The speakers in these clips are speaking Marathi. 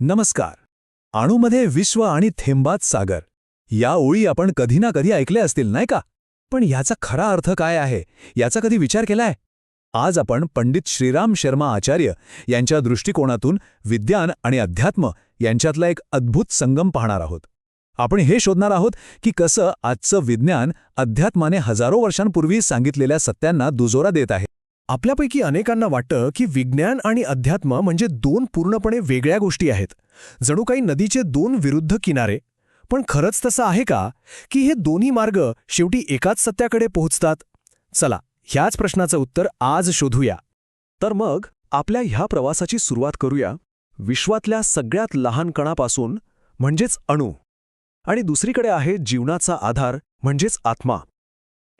नमस्कार. अणूमध्ये विश्व आणि थेंबात सागर या ओळी आपण कधी ना कधी ऐकल्या असतील नाही का? पण याचा खरा अर्थ काय आहे याचा कधी विचार केलाय? आज आपण पंडित श्रीराम शर्मा आचार्य यांच्या दृष्टिकोनातून विज्ञान आणि अध्यात्म यांच्यातला एक अद्भुत संगम पाहणार आहोत. आपण हे शोधणार आहोत की कसं आजचं विज्ञान अध्यात्माने हजारो वर्षांपूर्वी सांगितलेल्या सत्यांना दुजोरा देत आहे. आपल्यापैकी अनेकांना वाटतं की विज्ञान आणि अध्यात्म म्हणजे दोन पूर्णपणे वेगळ्या गोष्टी आहेत, जणू काही नदीचे दोन विरुद्ध किनारे. पण खरंच तसं आहे का की हे दोन्ही मार्ग शेवटी एकाच सत्याकडे पोहोचतात? चला, ह्याच प्रश्नाचं उत्तर आज शोधूया. तर मग आपल्या ह्या प्रवासाची सुरुवात करूया विश्वातल्या सगळ्यात लहान कणापासून, म्हणजेच अणू, आणि दुसरीकडे आहे जीवनाचा आधार म्हणजेच आत्मा.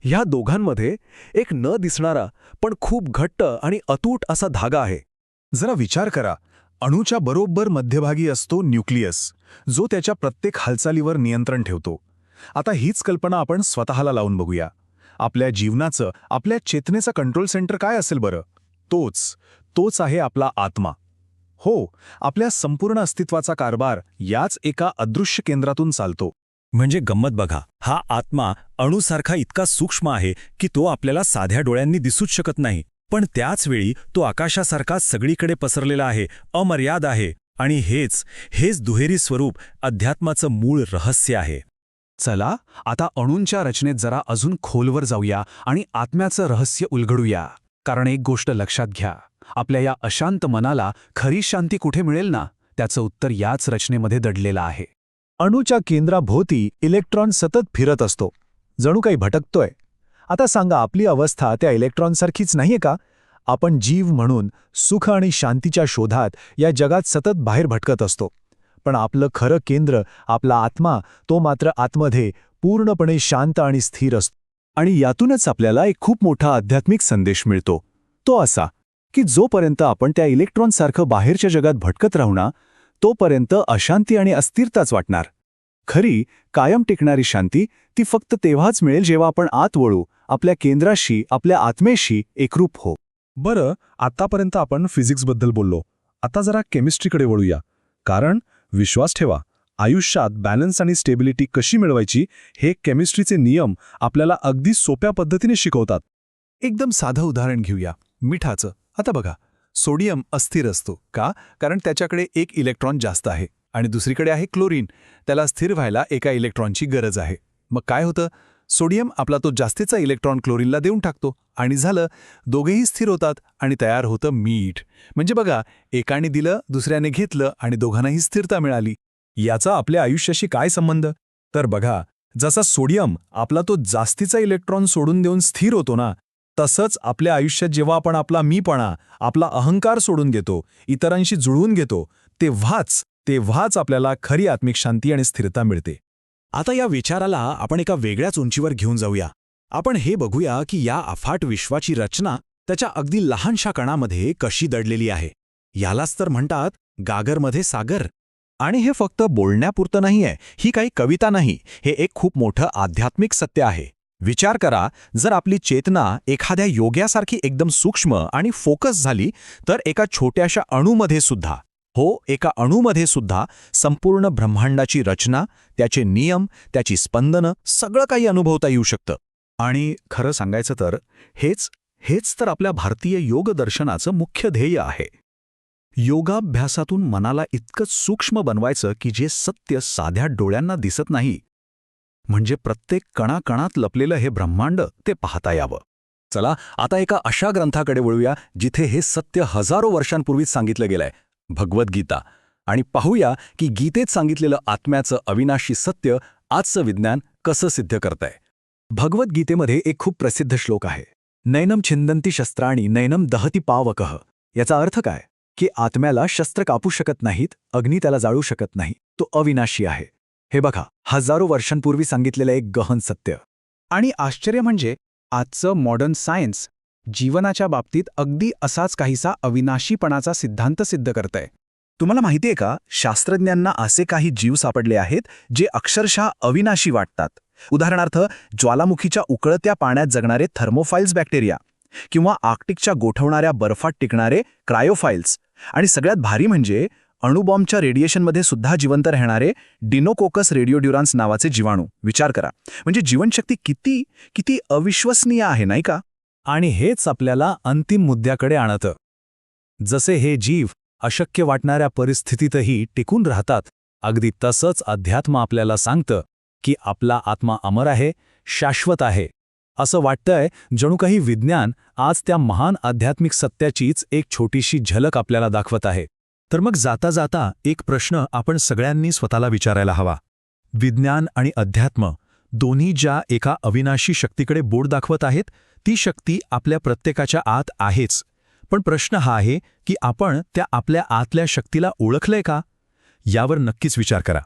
ह्या दोघांमध्ये एक न दिसणारा पण खूप घट्ट आणि अतूट असा धागा आहे. जरा विचार करा, अणूच्या बरोबर मध्यभागी असतो न्यूक्लियस, जो त्याच्या प्रत्येक हालचालीवर नियंत्रण ठेवतो. आता हीच कल्पना आपण स्वतःला लावून बघूया. आपल्या जीवनाचं, आपल्या चेतनेचं कंट्रोल सेंटर काय असेल बरं? तोच आहे आपला आत्मा. हो, आपल्या संपूर्ण अस्तित्वाचा कारभार याच एका अदृश्य केंद्रातून चालतो. म्हणजे गंमत बघा, हा आत्मा अणूसारखा इतका सूक्ष्म आहे की तो आपल्याला साध्या डोळ्यांनी दिसूच शकत नाही, पण त्याचवेळी तो आकाशासारखा सगळीकडे पसरलेला आहे, अमर्याद आहे. आणि हेच दुहेरी स्वरूप अध्यात्माचं मूळ रहस्य आहे. चला, आता अणूंच्या रचनेत जरा अजून खोलवर जाऊया आणि आत्म्याचं रहस्य उलगडूया. कारण एक गोष्ट लक्षात घ्या, आपल्या या अशांत मनाला खरी शांती कुठे मिळेल ना, त्याचं उत्तर याच रचनेमध्ये दडलेलं आहे. अणूच्या केंद्राभोवती इलेक्ट्रॉन सतत फिरत असतो, जणू काही भटकतोय. आता सांगा, आपली अवस्था त्या इलेक्ट्रॉनसारखीच नाहीये का? आपण जीव म्हणून सुख आणि शांतीच्या शोधात या जगात सतत बाहेर भटकत असतो. पण आपलं खरं केंद्र, आपला आत्मा, तो मात्र आतमध्ये पूर्णपणे शांत आणि स्थिर असतो. आणि यातूनच आपल्याला एक खूप मोठा आध्यात्मिक संदेश मिळतो. तो असा की जोपर्यंत आपण त्या इलेक्ट्रॉनसारखं बाहेरच्या जगात भटकत राहू ना, तोपर्यंत अशांती आणि अस्थिरताच वाटणार. खरी, कायम टिकणारी शांती ती फक्त तेव्हाच मिळेल जेव्हा आपण आत वळू, आपल्या केंद्राशी, आपल्या आत्मेशी एकरूप हो. बरं, आतापर्यंत आपण फिजिक्सबद्दल बोललो. आता जरा केमिस्ट्रीकडे वळूया. कारण विश्वास ठेवा, आयुष्यात बॅलन्स आणि स्टेबिलिटी कशी मिळवायची हे केमिस्ट्रीचे नियम आपल्याला अगदी सोप्या पद्धतीने शिकवतात. एकदम साधं उदाहरण घेऊया, मिठाचं. आता बघा, सोडियम अस्थिर असतो का? कारण त्याच्याकडे एक इलेक्ट्रॉन जास्त आहे. आणि दुसरीकडे आहे क्लोरीन, त्याला स्थिर व्हायला एका इलेक्ट्रॉनची गरज आहे. मग काय होतं? सोडियम आपला तो जास्तीचा इलेक्ट्रॉन क्लोरीनला देऊन टाकतो आणि झालं, दोघेही स्थिर होतात आणि तयार होतं मीठ. म्हणजे बघा, एकाने दिलं, दुसऱ्याने घेतलं आणि दोघांनाही स्थिरता मिळाली. याचा आपल्या आयुष्याशी काय संबंध? तर बघा, जसा सोडियम आपला तो जास्तीचा इलेक्ट्रॉन सोडून देऊन स्थिर होतो ना, तसंच आपल्या आयुष्यात जेव्हा आपण आपला मीपणा, आपला अहंकार सोडून देतो, इतरांशी जुळवून घेतो, तेव्हाच आपल्याला खरी आत्मिक शांती आणि स्थिरता मिळते. आता या विचाराला आपण एका वेगळ्याच उंचीवर घेऊन जाऊया. आपण हे बघूया की या अफाट विश्वाची रचना त्याच्या अगदी लहानशा कणामध्ये कशी दडलेली आहे. यालाच तर म्हणतात गागरमध्ये सागर. आणि हे फक्त बोलण्यापुरतं नाहीये, ही काही कविता नाही, हे एक खूप मोठं आध्यात्मिक सत्य आहे. विचार करा, जर आपली चेतना एखाद्या योग्यासारखी एकदम सूक्ष्म आणि फोकस झाली, तर एका छोट्याशा एका अणूमध्ये सुद्धा संपूर्ण ब्रह्मांडाची रचना, त्याचे नियम, त्याची स्पंदनं, सगळं काही अनुभवता येऊ शकतं. आणि खरं सांगायचं तर हेच तर आपल्या भारतीय योग दर्शनाचं मुख्य ध्येय आहे. योगाभ्यासातून मनाला इतकं सूक्ष्म बनवायचं की जे सत्य साध्या डोळ्यांना दिसत नाही, म्हणजे प्रत्येक कणाकणात लपलेलं हे ब्रह्मांड ते पाहता यावं. चला, आता एका अशा ग्रंथाकडे वळूया जिथे हे सत्य हजारो वर्षांपूर्वीच सांगितलं गेलंय, भगवद्गीता. आणि पाहूया की गीतेत सांगितलेलं आत्म्याचं अविनाशी सत्य आजचं विज्ञान कसं सिद्ध करतंय. भगवद्गीतेमध्ये एक खूप प्रसिद्ध श्लोक आहे, नैनम छिंदंती शस्त्राणी नैनम दहती पावकः. याचा अर्थ काय? की आत्म्याला शस्त्र कापू शकत नाहीत, अग्नी त्याला जाळू शकत नाही, तो अविनाशी आहे. हे बघा, हजारो वर्षांपूर्वी सांगितलेलं एक गहन सत्य. आणि आश्चर्य म्हणजे आजचं मॉडर्न सायन्स जीवनाच्या बाबतीत अगदी असाच काहीसा अविनाशीपणाचा सिद्धांत सिद्ध करतंय. तुम्हाला माहितीये का, शास्त्रज्ञांना असे काही जीव सापडले आहेत जे अक्षरशः अविनाशी वाटतात. उदाहरणार्थ, ज्वालामुखीच्या उकळत्या पाण्यात जगणारे थर्मोफाइल्स बॅक्टेरिया, किंवा आर्क्टिकच्या गोठवणाऱ्या बर्फात टिकणारे क्रायोफाइल्स. आणि सगळ्यात भारी म्हणजे अणुबॉम्बच्या रेडिएशनमध्ये सुद्धा जिवंत राहणारे डिनोकोकस रेडिओड्युरान्स नावाचे जीवाणू. विचार करा, म्हणजे जीवनशक्ती किती किती अविश्वसनीय आहे, नाही का? आणि हेच आपल्याला अंतिम मुद्द्याकडे आणतं. जसे हे जीव अशक्य वाटणाऱ्या परिस्थितीतही टिकून राहतात, अगदी तसंच अध्यात्म आपल्याला सांगतं की आपला आत्मा अमर आहे, शाश्वत आहे. असं वाटतंय जणू काही विज्ञान आज त्या महान आध्यात्मिक सत्याचीच एक छोटीशी झलक आपल्याला दाखवत आहे. तर मग जाता जाता एक प्रश्न आपण सगळ्यांनी स्वतःला विचारायला हवा. विज्ञान आणि अध्यात्म दोन्ही ज्या एका अविनाशी शक्तीकडे बोट दाखवत आहेत, ती शक्ती आपल्या प्रत्येकाच्या आत आहेच. पण प्रश्न हा आहे की आपण त्या आपल्या आतल्या शक्तीला ओळखलंय का? यावर नक्कीच विचार करा.